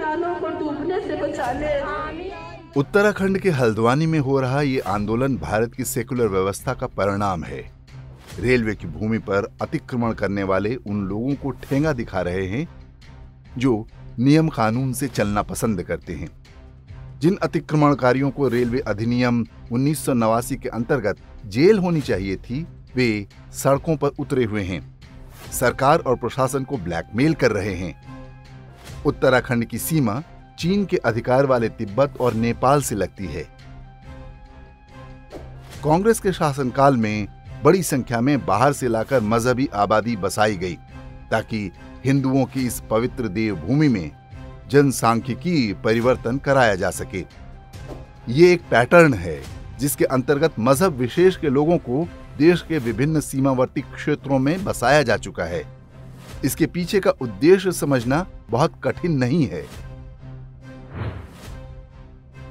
किसानों को डूबने से बचा ले। उत्तराखंड के हल्द्वानी में हो रहा ये आंदोलन भारत की सेकुलर व्यवस्था का परिणाम है। रेलवे की भूमि पर अतिक्रमण करने वाले उन लोगों को ठेंगा दिखा रहे हैं जो नियम कानून से चलना पसंद करते हैं। जिन अतिक्रमणकारियों को रेलवे अधिनियम 1989 के अंतर्गत जेल होनी चाहिए थी, वे सड़कों पर उतरे हुए हैं, सरकार और प्रशासन को ब्लैकमेल कर रहे हैं। उत्तराखंड की सीमा चीन के अधिकार वाले तिब्बत और नेपाल से लगती है। कांग्रेस के शासनकाल में बड़ी संख्या में बाहर से लाकर मजहबी आबादी बसाई गई ताकि हिंदुओं की इस पवित्र देवभूमि में जनसांख्यिकी परिवर्तन कराया जा सके। ये एक पैटर्न है जिसके अंतर्गत मजहब विशेष के लोगों को देश के विभिन्न सीमावर्ती क्षेत्रों में बसाया जा चुका है। इसके पीछे का उद्देश्य समझना बहुत कठिन नहीं है।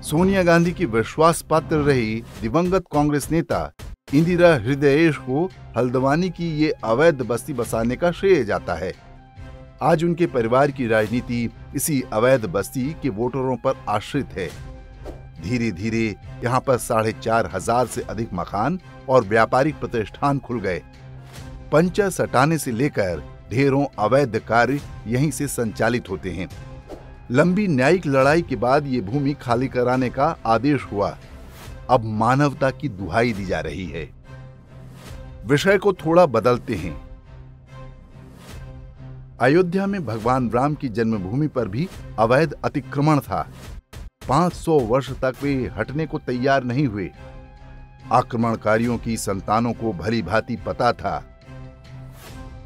सोनिया गांधी की विश्वास पात्र रही दिवंगत कांग्रेस नेता इंदिरा हृदयेश को हल्द्वानी की ये अवैध बस्ती बसाने का श्रेय जाता है। आज उनके परिवार की राजनीति इसी अवैध बस्ती के वोटरों पर आश्रित है। धीरे धीरे यहाँ पर 4,500 से अधिक मकान और व्यापारिक प्रतिष्ठान खुल गए। पंचा सटाने से लेकर ढेरों अवैध कार्य यहीं से संचालित होते हैं। लंबी न्यायिक लड़ाई के बाद ये भूमि खाली कराने का आदेश हुआ। अब मानवता की दुहाई दी जा रही है। विषय को थोड़ा बदलते हैं। अयोध्या में भगवान राम की जन्मभूमि पर भी अवैध अतिक्रमण था। 500 वर्ष तक वे हटने को तैयार नहीं हुए। आक्रमणकारियों की संतानों को भली भांति पता था।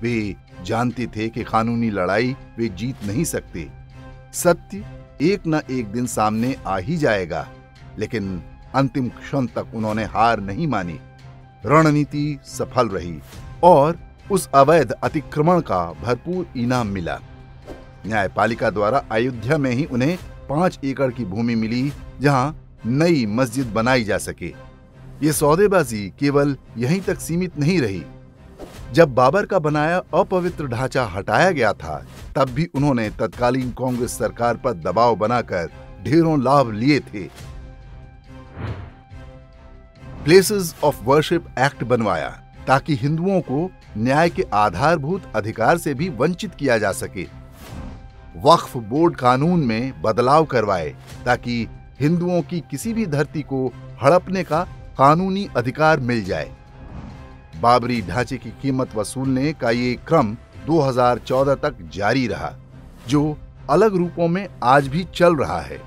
वे जानते थे कि कानूनी लड़ाई वे जीत नहीं सकते। सत्य एक न एक दिन सामने आ ही जाएगा, लेकिन अंतिम क्षण तक उन्होंने हार नहीं मानी। रणनीति सफल रही और उस अवैध अतिक्रमण का भरपूर इनाम मिला। न्यायपालिका द्वारा अयोध्या में ही उन्हें 5 एकड़ की भूमि मिली जहां नई मस्जिद बनाई जा सके। ये सौदेबाजी केवल यहीं तक सीमित नहीं रही। जब बाबर का बनाया अपवित्र ढांचा हटाया गया था, तब भी उन्होंने तत्कालीन कांग्रेस सरकार पर दबाव बनाकर ढेरों लाभ लिए थे। प्लेसेस ऑफ वर्शिप एक्ट बनवाया ताकि हिंदुओं को न्याय के आधारभूत अधिकार से भी वंचित किया जा सके। वक्फ बोर्ड कानून में बदलाव करवाए ताकि हिंदुओं की किसी भी धरती को हड़पने का कानूनी अधिकार मिल जाए। बाबरी ढांचे की कीमत वसूलने का ये क्रम 2014 तक जारी रहा, जो अलग रूपों में आज भी चल रहा है।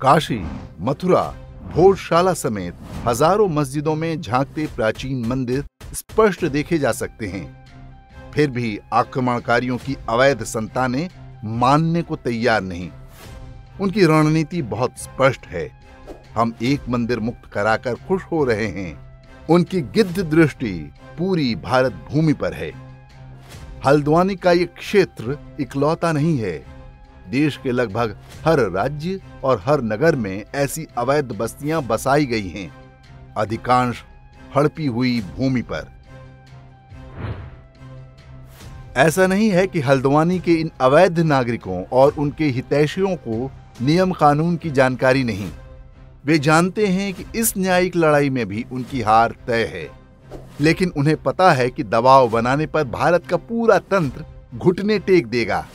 काशी, मथुरा, भोजशाला समेत हजारों मस्जिदों में झांकते प्राचीन मंदिर स्पष्ट देखे जा सकते हैं। फिर भी आक्रमणकारियों की अवैध संतानें मानने को तैयार नहीं। उनकी रणनीति बहुत स्पष्ट है। हम एक मंदिर मुक्त कराकर खुश हो रहे हैं। उनकी गिद्ध दृष्टि पूरी भारत भूमि पर है। हल्द्वानी का ये क्षेत्र इकलौता नहीं है। देश के लगभग हर राज्य और हर नगर में ऐसी अवैध बस्तियां बसाई गई हैं, अधिकांश हड़पी हुई भूमि पर। ऐसा नहीं है कि हल्द्वानी के इन अवैध नागरिकों और उनके हितैषियों को नियम कानून की जानकारी नहीं। वे जानते हैं कि इस न्यायिक लड़ाई में भी उनकी हार तय है, लेकिन उन्हें पता है कि दबाव बनाने पर भारत का पूरा तंत्र घुटने टेक देगा।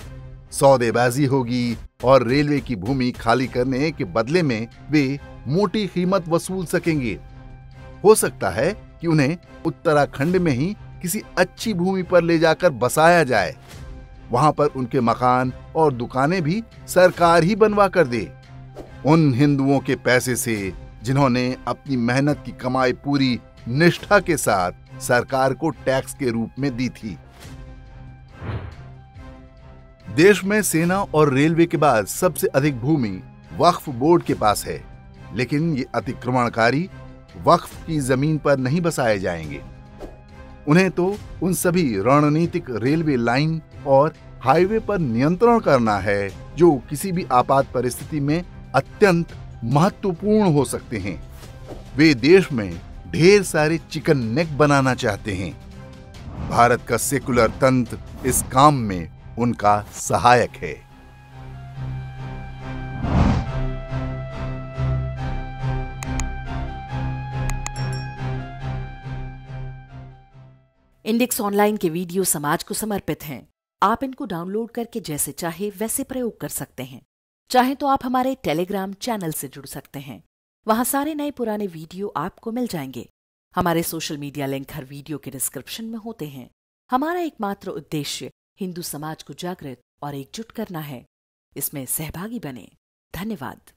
सौदेबाजी होगी और रेलवे की भूमि खाली करने के बदले में वे मोटी कीमत वसूल सकेंगे। हो सकता है कि उन्हें उत्तराखंड में ही किसी अच्छी भूमि पर ले जाकर बसाया जाए। वहां पर उनके मकान और दुकानें भी सरकार ही बनवा कर दे। उन हिंदुओं के पैसे से जिन्होंने अपनी मेहनत की कमाई पूरी निष्ठा के साथ सरकार को टैक्स के रूप में दी थी। देश में सेना और रेलवे के बाद सबसे अधिक भूमि वक्फ बोर्ड के पास है, लेकिन ये अतिक्रमणकारी वक्फ की जमीन पर नहीं बसाए जाएंगे। उन्हें तो उन सभी रणनीतिक रेलवे लाइन और हाईवे पर नियंत्रण करना है जो किसी भी आपात परिस्थिति में अत्यंत महत्वपूर्ण हो सकते हैं। वे देश में ढेर सारे चिकन नेक बनाना चाहते हैं। भारत का सेकुलर तंत्र इस काम में उनका सहायक है। इंडेक्स ऑनलाइन के वीडियो समाज को समर्पित हैं। आप इनको डाउनलोड करके जैसे चाहे वैसे प्रयोग कर सकते हैं। चाहे तो आप हमारे टेलीग्राम चैनल से जुड़ सकते हैं। वहां सारे नए पुराने वीडियो आपको मिल जाएंगे। हमारे सोशल मीडिया लिंक हर वीडियो के डिस्क्रिप्शन में होते हैं। हमारा एकमात्र उद्देश्य हिंदू समाज को जागृत और एकजुट करना है। इसमें सहभागी बने। धन्यवाद।